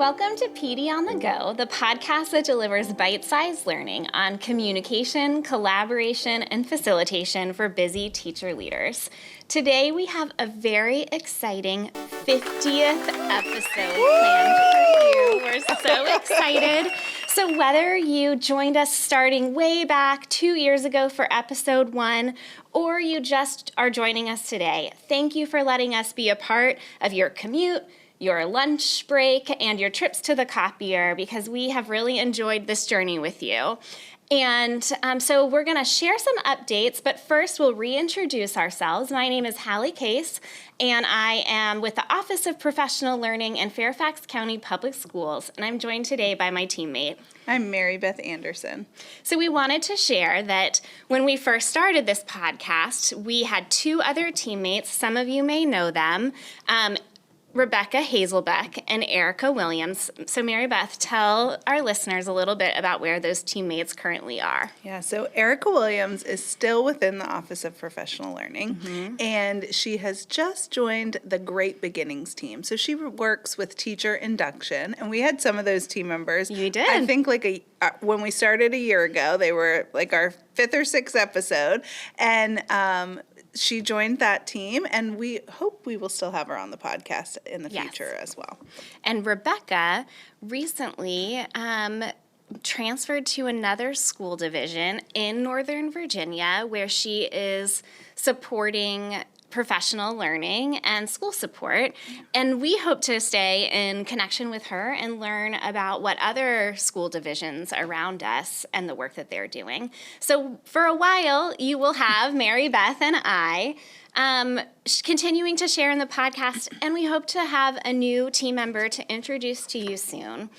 Welcome to PD on the Go, the podcast that delivers bite-sized learning on communication, collaboration, and facilitation for busy teacher leaders. Today we have a very exciting 50th episode planned for you. We're so excited. So whether you joined us starting way back 2 years ago for episode 1, or you just are joining us today, thank you for letting us be a part of your commute, your lunch break, and your trips to the copier, because we have really enjoyed this journey with you. And so we're going to share some updates, but first we'll reintroduce ourselves. My name is Hallie Case, and I am with the Office of Professional Learning in Fairfax County Public Schools, and I'm joined today by my teammate. I'm Mary Beth Anderson. So we wanted to share that when we first started this podcast, we had 2 other teammates. Some of you may know them. Rebecca Hazelbeck and Erica Williams. So Mary Beth, tell our listeners a little bit about where those teammates currently are. Yeah, so Erica Williams is still within the Office of Professional Learning, and she has just joined the Great Beginnings team. So she works with teacher induction, and we had some of those team members. You did. I think when we started a year ago, they were like our 5th or 6th episode, and she joined that team, and we hope we will still have her on the podcast in the future as well. And Rebecca recently transferred to another school division in Northern Virginia, where she is supporting professional learning and school support. And we hope to stay in connection with her and learn about what other school divisions around us and the work that they're doing. So for a while, you will have Mary Beth and I continuing to share in the podcast, and we hope to have a new team member to introduce to you soon.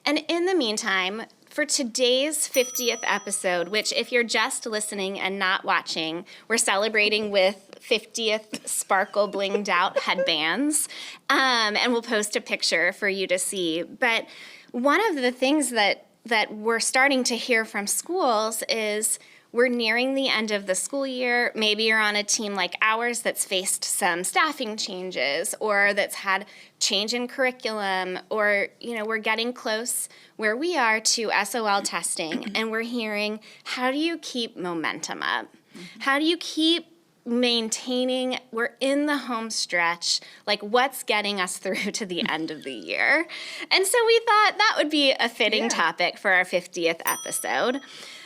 And in the meantime, for today's 50th episode, which if you're just listening and not watching, we're celebrating with 50th sparkle blinged out headbands, and we'll post a picture for you to see. But one of the things that we're starting to hear from schools is we're nearing the end of the school year. Maybe you're on a team like ours that's faced some staffing changes, or that's had change in curriculum, or we're getting close where we are to SOL testing, and we're hearing, how do you keep momentum up? How do you keep maintaining? We're in the home stretch, like what's getting us through to the end of the year? And so we thought that would be a fitting topic for our 50th episode.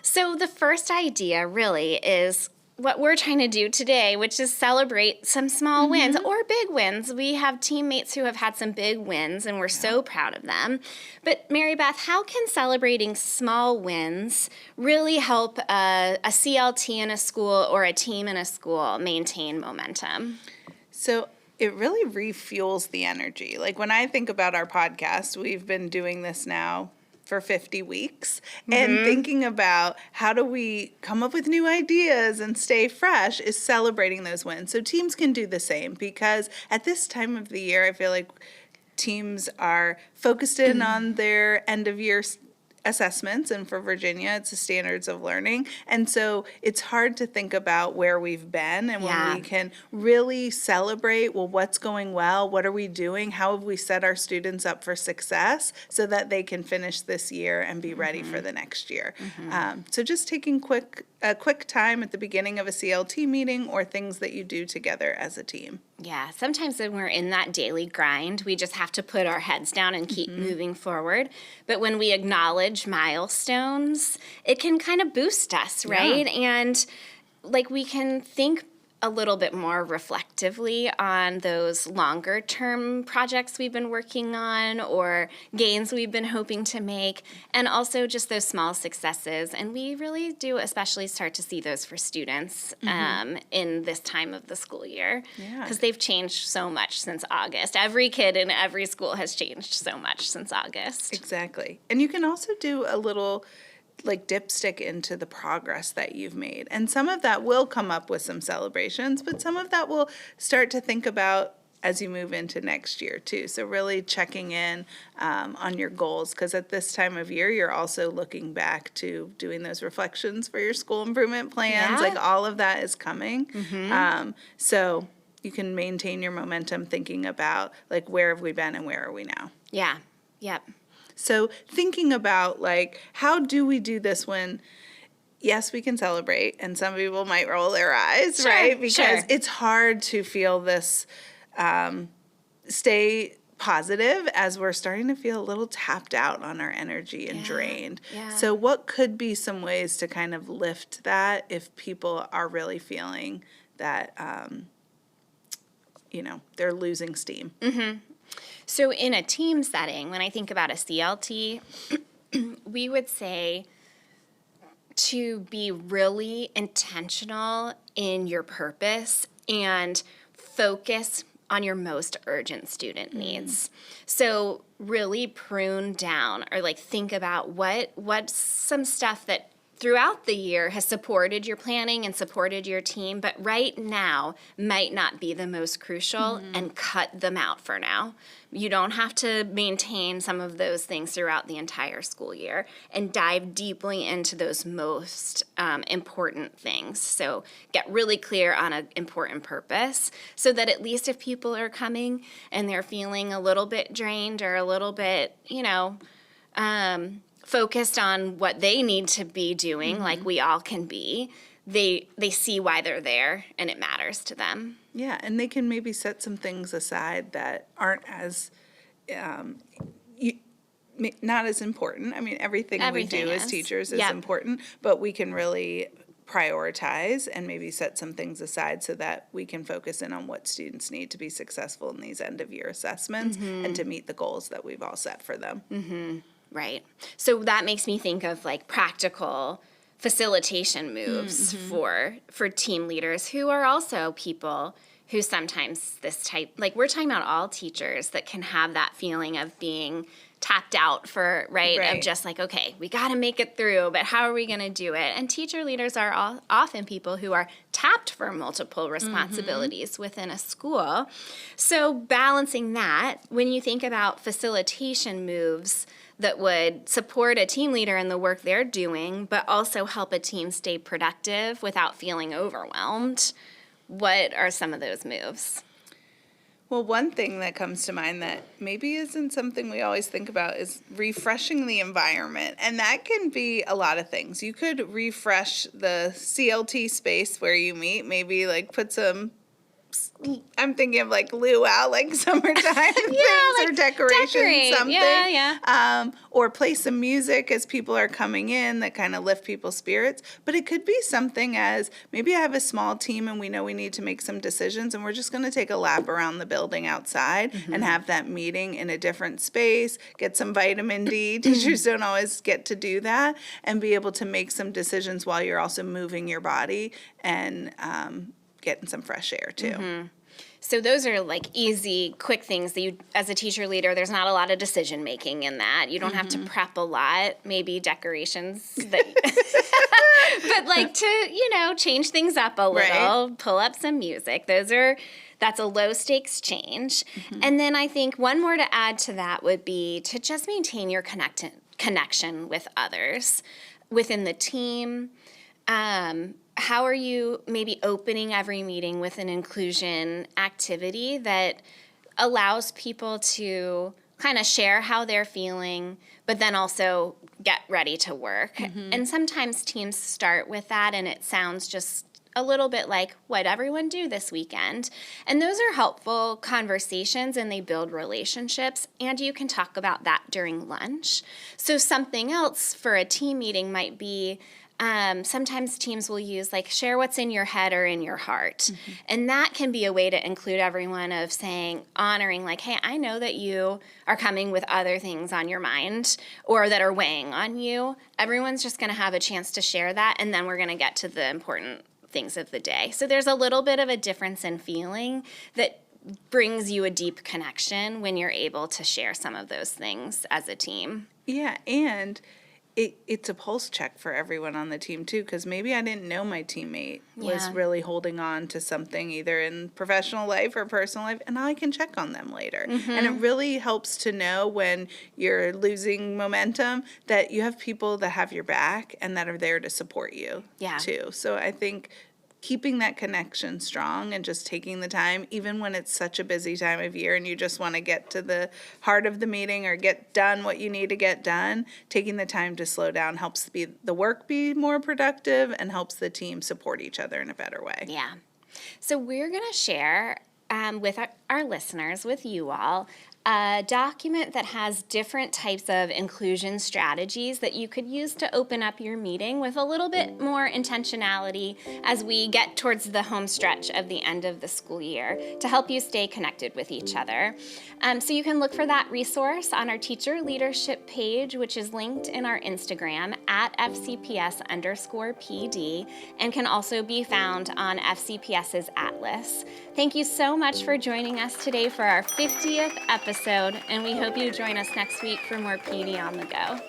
So the first idea really is what we're trying to do today, which is celebrate some small wins or big wins. We have teammates who have had some big wins, and we're so proud of them. But Mary Beth, how can celebrating small wins really help a CLT in a school or a team in a school maintain momentum? So it really refuels the energy. Like when I think about our podcast, we've been doing this now for 50 weeks, and thinking about how do we come up with new ideas and stay fresh is celebrating those wins. So teams can do the same, because at this time of the year, I feel like teams are focused in on their end of year assessments, and for Virginia, it's the standards of learning. And so it's hard to think about where we've been, and when we can really celebrate, well, what's going well? What are we doing? How have we set our students up for success so that they can finish this year and be ready for the next year? So just taking a quick time at the beginning of a CLT meeting, or things that you do together as a team. Yeah, sometimes when we're in that daily grind, we just have to put our heads down and keep moving forward. But when we acknowledge milestones, it can kind of boost us, right? And like we can think a little bit more reflectively on those longer term projects we've been working on, or gains we've been hoping to make, and also just those small successes. And we really do especially start to see those for students in this time of the school year, because they've changed so much since August. Every kid in every school has changed so much since August. Exactly. And you can also do a little dipstick into the progress that you've made. And some of that will come up with some celebrations, but some of that will start to think about as you move into next year too. So really checking in on your goals, because at this time of year, you're also looking back to doing those reflections for your school improvement plans. Like all of that is coming. So you can maintain your momentum thinking about like, where have we been and where are we now? Yeah. Yep. So thinking about, like, how do we do this when, yes, we can celebrate, and some people might roll their eyes, Sure, right? Because sure. it's hard to feel this, stay positive as we're starting to feel a little tapped out on our energy and drained. yeah. So what could be some ways to kind of lift that if people are really feeling that, they're losing steam? So in a team setting, when I think about a CLT, we would say to be really intentional in your purpose and focus on your most urgent student needs. So really prune down, or like think about what's some stuff that throughout the year has supported your planning and supported your team, but right now might not be the most crucial, and cut them out for now. You don't have to maintain some of those things throughout the entire school year, and dive deeply into those most important things. So get really clear on an important purpose, so that at least if people are coming and they're feeling a little bit drained or a little bit, focused on what they need to be doing, like we all can be, they see why they're there and it matters to them. Yeah, and they can maybe set some things aside that aren't as, not as important. I mean, everything we Everything do as is. teachers is Yep. important, but we can really prioritize and maybe set some things aside so that we can focus in on what students need to be successful in these end of year assessments and to meet the goals that we've all set for them. Right. So that makes me think of like practical facilitation moves for team leaders who are also people who sometimes we're talking about all teachers that can have that feeling of being tapped out for, Right. of just like, okay, we got to make it through, but how are we going to do it? And teacher leaders are often people who are tapped for multiple responsibilities within a school. So balancing that, when you think about facilitation moves that would support a team leader in the work they're doing, but also help a team stay productive without feeling overwhelmed, what are some of those moves? Well, one thing that comes to mind that maybe isn't something we always think about is refreshing the environment. And that can be a lot of things. You could refresh the CLT space where you meet, maybe like put some, I'm thinking of like luau, like summertime things, like or decoration, something. Yeah. Or play some music as people are coming in that kind of lift people's spirits. But it could be something as, maybe I have a small team and we know we need to make some decisions and we're just going to take a lap around the building outside and have that meeting in a different space, get some vitamin D. Teachers don't always get to do that, and be able to make some decisions while you're also moving your body and getting some fresh air too. So those are like easy, quick things that you, as a teacher leader, there's not a lot of decision making in that. You don't have to prep a lot, maybe decorations, that, but like to, change things up a little, pull up some music. That's a low stakes change. And then I think one more to add to that would be to just maintain your connection with others within the team. How are you maybe opening every meeting with an inclusion activity that allows people to kind of share how they're feeling, but then also get ready to work? And sometimes teams start with that and it sounds just a little bit like, what everyone do this weekend? And those are helpful conversations and they build relationships, and you can talk about that during lunch. So something else for a team meeting might be, sometimes teams will use like share what's in your head or in your heart. And that can be a way to include everyone, of saying, honoring like, hey, I know that you are coming with other things on your mind or that are weighing on you. Everyone's just going to have a chance to share that, and then we're going to get to the important things of the day. So there's a little bit of a difference in feeling that brings you a deep connection when you're able to share some of those things as a team. Yeah, and it's a pulse check for everyone on the team too, because maybe I didn't know my teammate was really holding on to something either in professional life or personal life, and I can check on them later. And it really helps to know when you're losing momentum that you have people that have your back and that are there to support you too. So I think keeping that connection strong and just taking the time, even when it's such a busy time of year and you just want to get to the heart of the meeting or get done what you need to get done, taking the time to slow down helps the work be more productive and helps the team support each other in a better way. Yeah. So we're going to share with our listeners, with you all, a document that has different types of inclusion strategies that you could use to open up your meeting with a little bit more intentionality as we get towards the home stretch of the end of the school year to help you stay connected with each other. So you can look for that resource on our teacher leadership page, which is linked in our Instagram at FCPS_PD, and can also be found on FCPS's Atlas. Thank you so much for joining us today for our 50th episode, and we hope you join us next week for more PD on the Go.